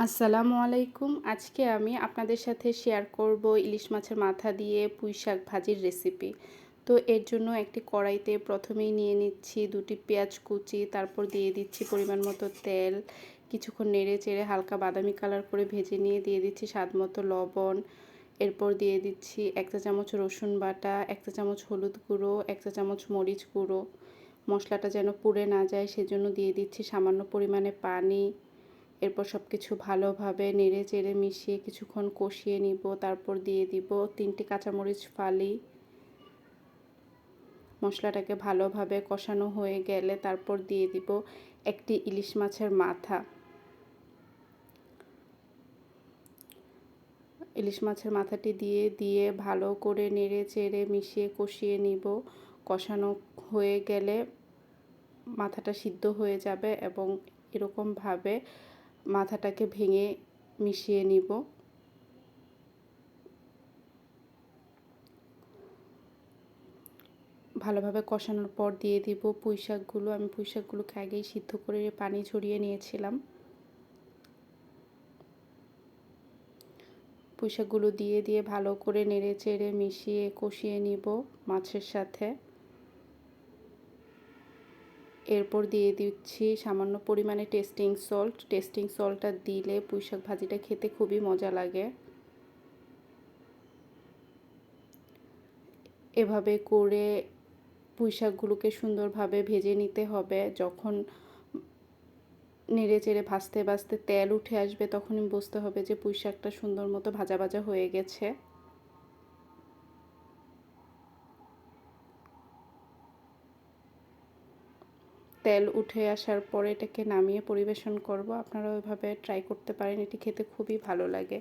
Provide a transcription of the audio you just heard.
আসসালামু আলাইকুম। আজকে আমি আপনাদের সাথে শেয়ার করব ইলিশ মাছের মাথা দিয়ে পুঁইশাক ভাজির রেসিপি। তো এর জন্য একটি কড়াইতে প্রথমেই নিয়ে নিচ্ছি ২টি পেঁয়াজ কুচি, তারপর দিয়ে দিচ্ছি পরিমাণ মতো তেল। কিছুক্ষণ নেড়ে চেড়ে হালকা বাদামি কালার করে ভেজে নিয়ে দিয়ে দিচ্ছি স্বাদমতো লবণ। এরপর দিয়ে দিচ্ছি ১ চা চামচ রসুন বাটা, ১ চা চামচ হলুদ গুঁড়ো, ১ চা চামচ মরিচ গুঁড়ো। মশলাটা যেন পুড়ে না যায় সেজন্য দিয়ে দিচ্ছি সামান্য পরিমাণে পানি। এরপর সব কিছু ভালোভাবে নেড়ে চেড়ে মিশিয়ে কিছুক্ষণ কষিয়ে নিব। তারপর দিয়ে দিব ৩টি কাঁচামরিচ ফালি। মশলাটাকে ভালোভাবে কষানো হয়ে গেলে তারপর দিয়ে দিব একটি ইলিশ মাছের মাথা। ইলিশ মাছের মাথাটি দিয়ে ভালো করে নেড়ে চেড়ে মিশিয়ে কষিয়ে নিব। কষানো হয়ে গেলে মাথাটা সিদ্ধ হয়ে যাবে এবং এরকমভাবে মাথাটাকে ভেঙে মিশিয়ে নিব। ভালোভাবে কষানোর পর দিয়ে দিব পুঁইশাকগুলো। আমি পুঁইশাকগুলোকে আগেই সিদ্ধ করে পানি ঝরিয়ে নিয়েছিলাম। পুঁইশাকগুলো দিয়ে ভালো করে নেড়ে চেড়ে মিশিয়ে কষিয়ে নিব মাছের সাথে। এরপর দিয়ে দিচ্ছি সামান্য পরিমাণে টেস্টিং সল্ট। টেস্টিং সল্টটা দিলে পুঁইশাক ভাজিটা খেতে খুবই মজা লাগে। এভাবে করে পুঁইশাকগুলোকে সুন্দরভাবে ভেজে নিতে হবে। যখন নেড়ে চেড়ে ভাজতে তেল উঠে আসবে তখনই বুঝতে হবে যে পুঁইশাকটা সুন্দর মতো ভাজা হয়ে গেছে। তেল উঠে আসার পরে এটাকে নামিয়ে পরিবেশন করব। আপনারা ওইভাবে ট্রাই করতে পারেন, এটি খেতে খুবই ভালো লাগে।